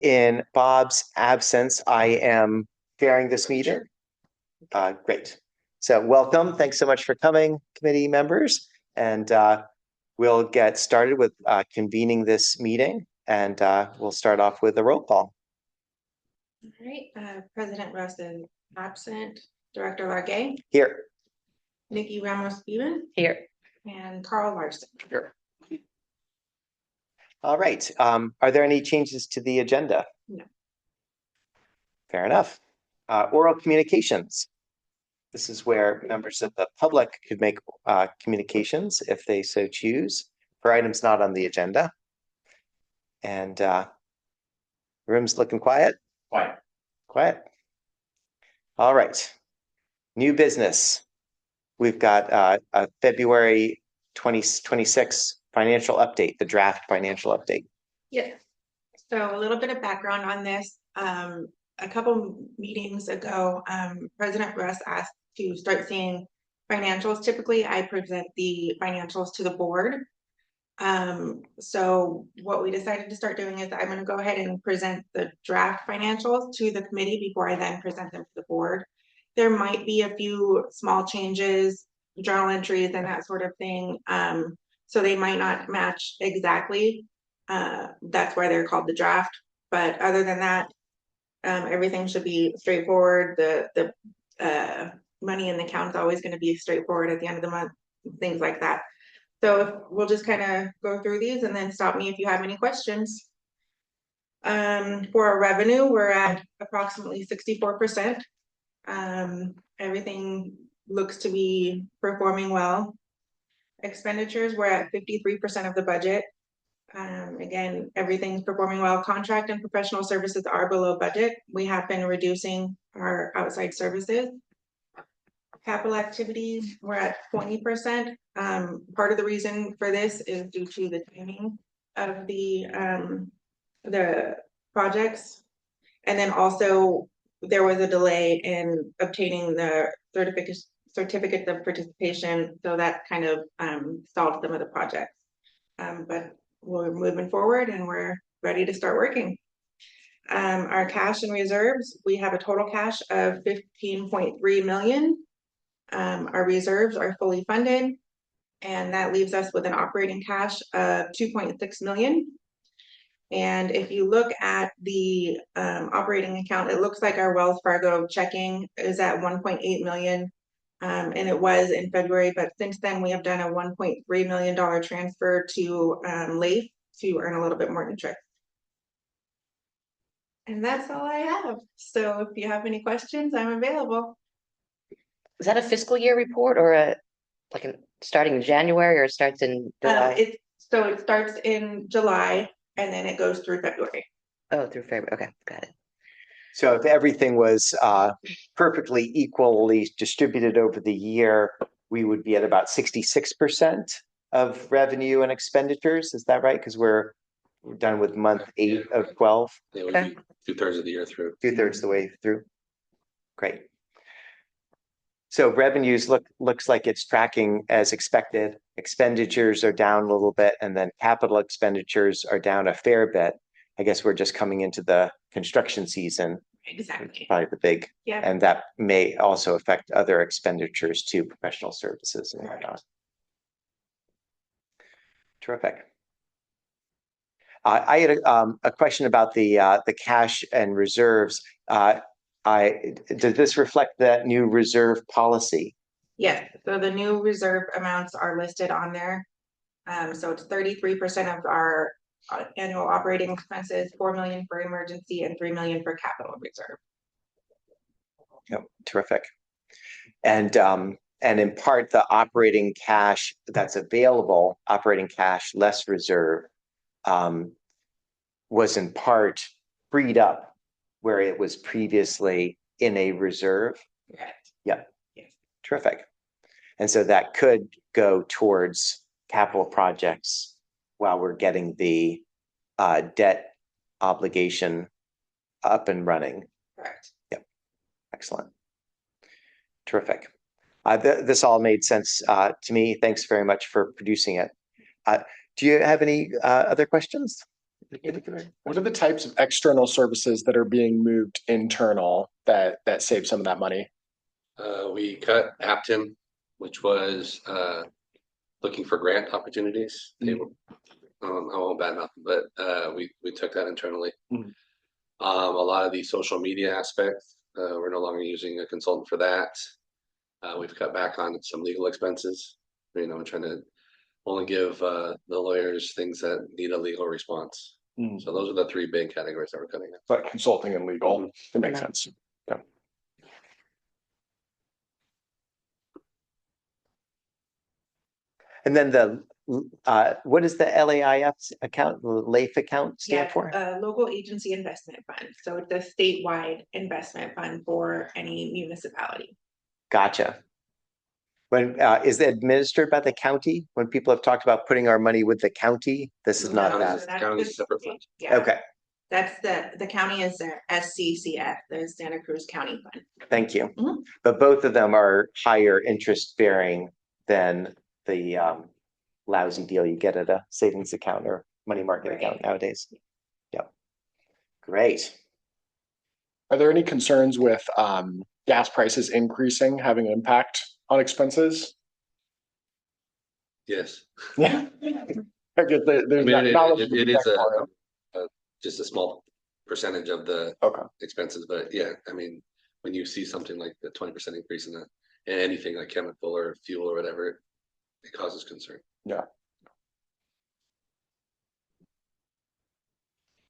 In Bob's absence, I am chairing this meeting. Great. So welcome. Thanks so much for coming, committee members. And we'll get started with convening this meeting. And we'll start off with a roll call. All right. President Russ is absent. Director Largay. Here. Nikki Ramos-Bevan. Here. And Carl Larson. Here. All right. Are there any changes to the agenda? No. Fair enough. Oral communications. This is where members of the public could make communications if they so choose for items not on the agenda. And room's looking quiet? Quiet. Quiet. All right. New business. We've got a February 2026 financial update, the draft financial update. Yeah. So a little bit of background on this. A couple meetings ago, President Russ asked to start seeing financials. Typically, I present the financials to the board. So what we decided to start doing is I'm going to go ahead and present the draft financials to the committee before I then present them to the board. There might be a few small changes, journal entries and that sort of thing. So they might not match exactly. That's why they're called the draft. But other than that, everything should be straightforward. The money in the account is always going to be straightforward at the end of the month, things like that. So we'll just kind of go through these and then stop me if you have any questions. For our revenue, we're at approximately 64%. Everything looks to be performing well. Expenditures, we're at 53% of the budget. Again, everything's performing well. Contract and professional services are below budget. We have been reducing our outside services. Capital activities, we're at 20%. Part of the reason for this is due to the timing of the projects. And then also there was a delay in obtaining the certificate of participation. So that kind of stalled some of the projects. But we're moving forward and we're ready to start working. Our cash and reserves, we have a total cash of $15.3 million. Our reserves are fully funded, and that leaves us with an operating cash of $2.6 million. And if you look at the operating account, it looks like our Wells Fargo checking is at $1.8 million. And it was in February, but since then we have done a $1.3 million transfer to LAIF to earn a little bit more interest. And that's all I have. So if you have any questions, I'm available. Is that a fiscal year report or starting in January, or it starts in July? It starts in July and then it goes through February. Oh, through February. Okay, got it. So if everything was perfectly equally distributed over the year, we would be at about 66% of revenue and expenditures. Is that right? Because we're done with month 8 of 12. It would be 2/3 of the year through. 2/3 the way through. Great. So revenues looks like it's tracking as expected. Expenditures are down a little bit, and then capital expenditures are down a fair bit. I guess we're just coming into the construction season. Exactly. Probably the big, yeah. And that may also affect other expenditures too, professional services and whatnot. Terrific. I had a question about the cash and reserves. Does this reflect that new reserve policy? Yes. So the new reserve amounts are listed on there. So it's 33% of our annual operating expenses, $4 million for emergency and $3 million for capital reserve. Yep, terrific. And in part, the operating cash that's available, operating cash less reserve, was in part freed up where it was previously in a reserve. Correct. Yeah. Yes. Terrific. And so that could go towards capital projects while we're getting the debt obligation up and running. Correct. Yep. Excellent. Terrific. This all made sense to me. Thanks very much for producing it. Do you have any other questions? in particular? What are the types of external services that are being moved internal that save some of that money? We cut Aptim, which was looking for grant opportunities. They were, I won't badmouth them, but we took that internally. Mhm. A lot of the social media aspects, we're no longer using a consultant for that. We've cut back on some legal expenses. You know, we're trying to only give the lawyers things that need a legal response. Mm. So those are the three big categories that we're cutting out. But consulting and legal, Mhm. it makes Yeah. sense. Yeah. And then what does the LAIF account, the LAIF account stand Yeah, for? Local Agency Investment Fund. So it's a statewide investment fund for any municipality. Gotcha. When, is it administered by the county? When people have talked about putting our money with the county, this is not No, that. so that's County's the separate state. fund. Yeah, Okay, that's the county is their SCCF, the Santa Cruz County Fund. thank you. Mhm. But both of them are higher interest bearing than the lousy deal you get at a savings account or money market account Right. nowadays. Yep. Great. Are there any concerns with gas prices increasing, having an impact on expenses? Yes. Yeah. I guess there's I mean, not much to it be is done for it. just a small percentage of the Okay. expenses, but yeah, I mean, when you see something like the 20% increase in anything like chemical or fuel or whatever, it causes concern. Yeah.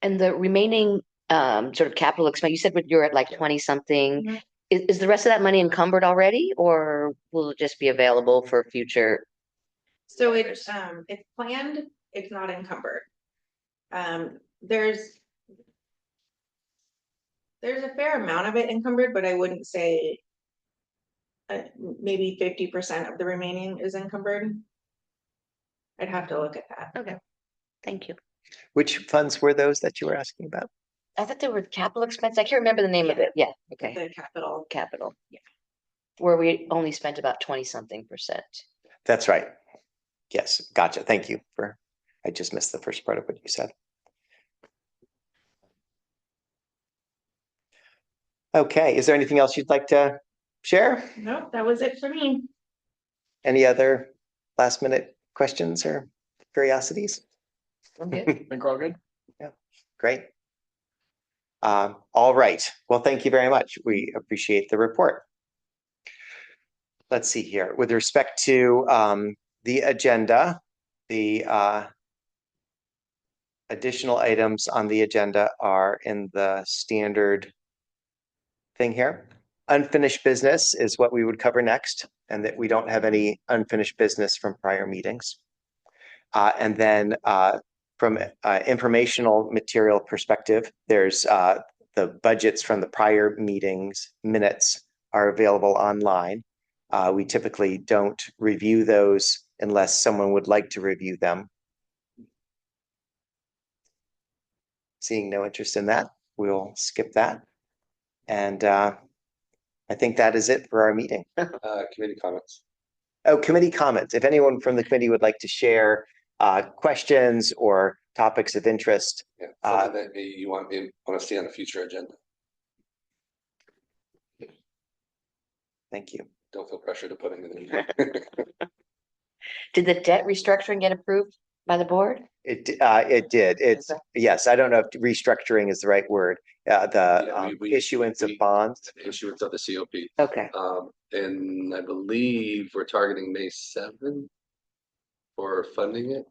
And the remaining sort of capital expense, you said you're at like 20 something. Mhm. Is the rest of that money encumbered already, or will it just be available for future? So it's planned, it's not encumbered. There's a fair amount of it encumbered, but I wouldn't say maybe 50% of the remaining is encumbered. I'd have to look at that. Okay, thank you. Which funds were those that you were asking about? I thought they were capital expense. I can't remember the name of Yeah. it. Yeah, okay, The capital. capital. Yeah. Where we only spent about 20 something percent. That's right. Yes, gotcha. Thank you for, I just missed the first part of what you said. Okay, is there anything else you'd like to share? Nope, that was it for me. Any other last minute questions or curiosities? I'm good. Think we're all good? Great. All right. Well, thank you very much. We appreciate the report. Let's see here. With respect to the agenda, the additional items on the agenda are in the standard thing here. Unfinished business is what we would cover next, and that we don't have any unfinished business from prior meetings. And then from informational material perspective, there's the budgets from the prior meetings minutes are available online. We typically don't review those unless someone would like to review them. Seeing no interest in that, we'll skip that. And I think that is it for our meeting. Committee comments. Oh, committee comments. If anyone from the committee would like to share questions or topics of interest. Yeah, something that maybe you want to see on a future agenda. Thank you. Don't feel pressure to put anything in. Did the debt restructuring get approved by the board? It did. It's, Okay. yes, I don't know if restructuring is the right word. The Yeah, we- issuance of we- bonds. Issuance of the COP. Okay, And I believe we're targeting May 7th for funding it.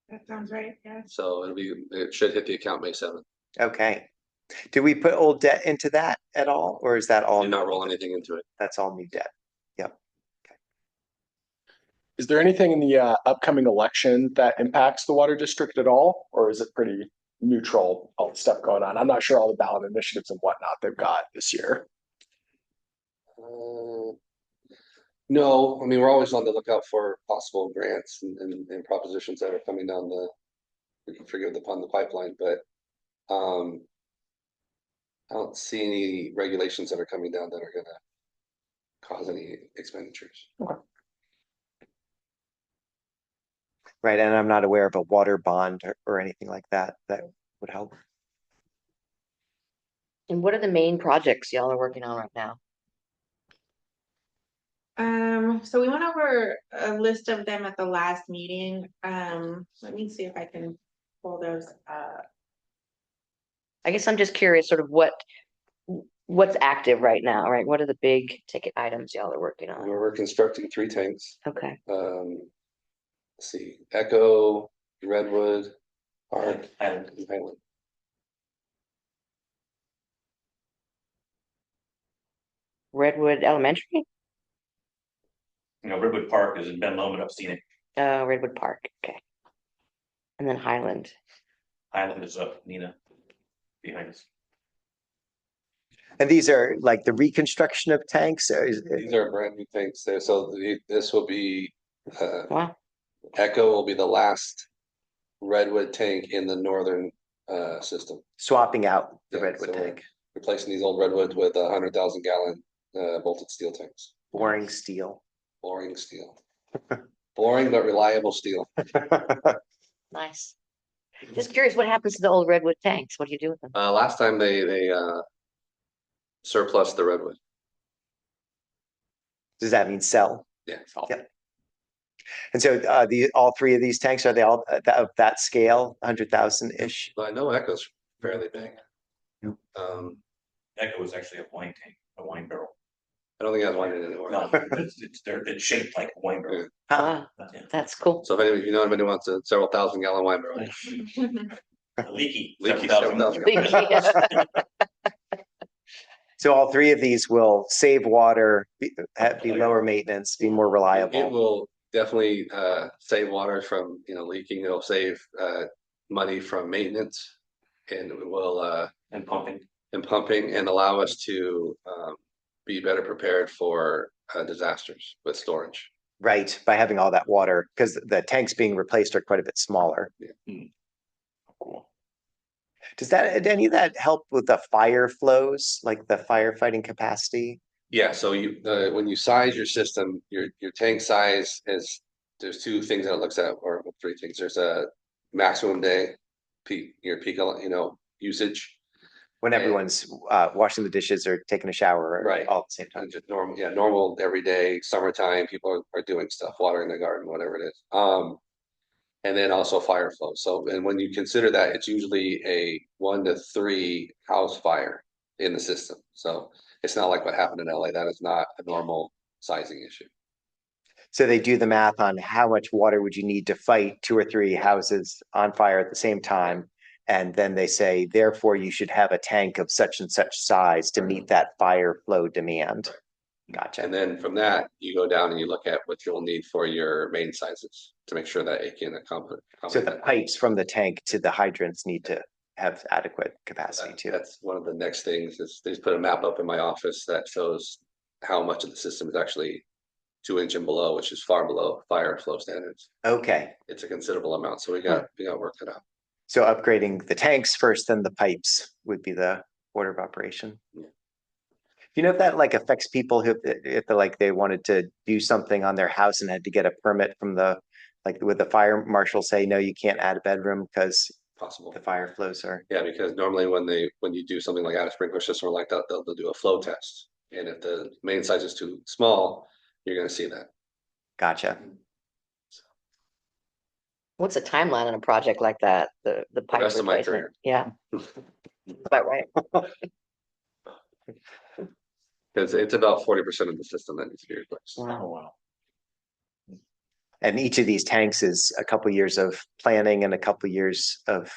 That sounds right, yeah. So it should hit the account May 7th. Okay. Do we put old debt into that at all, or is that all? Do not roll anything into it. That's all new debt. Is there anything in the upcoming election that impacts the water district at all? Or is it pretty neutral, all the stuff going on? I'm not sure all the ballot initiatives and whatnot they've got this year. No, I mean, we're always on the lookout for possible grants and propositions that are coming down we can forgive the pun, the pipeline, but I don't see any regulations that are coming down that are gonna cause any expenditures. Right, and I'm not aware of a water bond or anything like that that would help. And what are the main projects y'all are working on right now? So we went over a list of them at the last meeting. Let me see if I can pull those up. I guess I'm just curious, sort of what's active right now, right? What are the big ticket items y'all are working on? We're constructing 3 tanks. Okay, Let's see, Echo, Redwood, Park, and Highland. Redwood Elementary? Redwood Park is in Ben Lomond. I've seen it. Redwood Park, okay. And then Highland. Highland is up, Nina, behind us. And these are like the reconstruction of tanks? Or These are brand new tanks there, so this will be, Wow, Echo will be the last Redwood tank in the northern, system. swapping out the Yeah, redwood so we're tank, replacing these old Redwoods with 100,000 gallon, bolted steel tanks, boring steel. boring steel. Boring but reliable steel. nice. Just curious, what happens to the old Redwood tanks? What do you do with them? Last time they surplus the Redwood. Does that mean sell? Yeah. Yep. And so all 3 of these tanks, are they all of that scale, 100,000-ish? But I know Echo's fairly big. Yep. Echo is actually a wine tank, a wine barrel. I don't think it has wine in it anymore. No, it's shaped like a wine barrel. Wow, Yeah. that's cool. So if you know anybody wants a several thousand gallon wine barrel, Leaky. Leaky 7,000. 7,000. So all 3 of these will save water, be lower maintenance, be more it reliable. will definitely save water from leaking. It'll save money from maintenance, and it will And pumping. and pumping, and allow us to be better prepared for disasters with storage. Right, by having all that water, because the tanks being replaced are quite a bit smaller. Cool. Does any of that help with the fire flows, like the firefighting capacity? Yeah, so when you size your system, your tank size there's 2 things that it looks at, or 3 things. There's a maximum day peak usage. When And- everyone's washing the dishes or taking a shower Right. all at the same time. Just normal everyday summertime, people are doing stuff, watering the garden, whatever it is. And then also fire flow. So, and when you consider that, it's usually a 1 to 3 house fire in the system. So it's not like what happened in LA. That is not a normal sizing issue. So they do the math on how much water would you need to fight 2 or 3 houses on fire at the same time. And then they say, therefore, you should have a tank of such and such size to meet that fire flow demand. Gotcha. And then from that, you go down and you look at what you'll need for your main sizes to make sure that it can accommodate. So the pipes from the tank to the hydrants need to have adequate capacity too. That's one of the next things is they just put a map up in my office that shows how much of the system is actually 2-inch and below, which is far below fire flow standards. Okay, It's a considerable amount, so we got to work it out. so upgrading the tanks first, then the pipes would be the order of operation. Yeah. You know if that like affects people who if they wanted to do something on their house and had to get a permit from would the fire marshal say, no, you can't add a bedroom because Possible. the fire flows are. Yeah, because normally when you do something like add a sprinkler system or like that, they'll do a flow test. And if the main size is too small, you're gonna see that. Gotcha. What's the timeline on a project like that? The pipe rest of my replacement? career. Yeah. About right. Because it's about 40% of the system that needs to be replaced. Wow. wow. And each of these tanks is a couple years of planning and a couple years of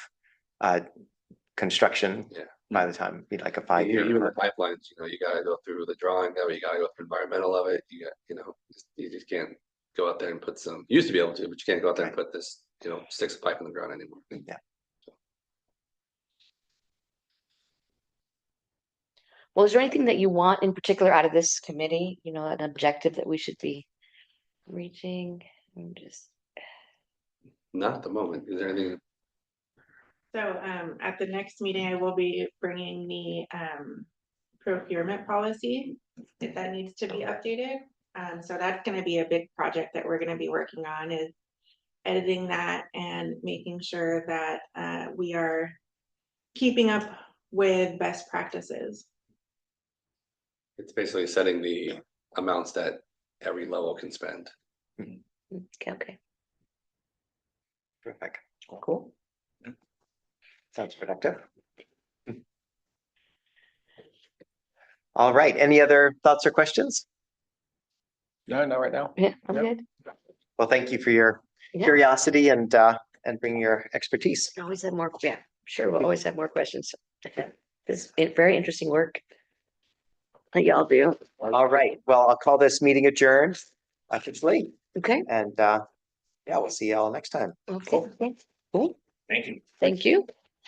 construction. Yeah. By the time, be like a 5-year. Even the pipelines, you gotta go through the drawing of it, you gotta go through environmental of it, you just can't go out there and put some, you used to be able to, but you can't go out there and put this, sticks of pipe in the ground anymore. Yeah. Well, is there anything that you want in particular out of this committee? An objective that we should be reaching? I'm just. Not at the moment. Is there anything? So at the next meeting, I will be bringing the procurement policy, if that needs to be updated. So that's gonna be a big project that we're gonna be working on is editing that and making sure that we are keeping up with best practices. It's basically setting the amounts that every level can spend. Okay, Terrific. cool. Sounds productive. All right. Any other thoughts or questions? No, not right now. Yeah, I'm Yep. good. Well, thank you for your Yeah. curiosity and bringing your expertise. Always have more, yeah, sure, we'll always have more questions. This is very interesting work that y'all do. All right. Well, I'll call this meeting adjourned officially, Okay, and yeah, we'll see y'all next time. okay, cool. Thank you. Thank you.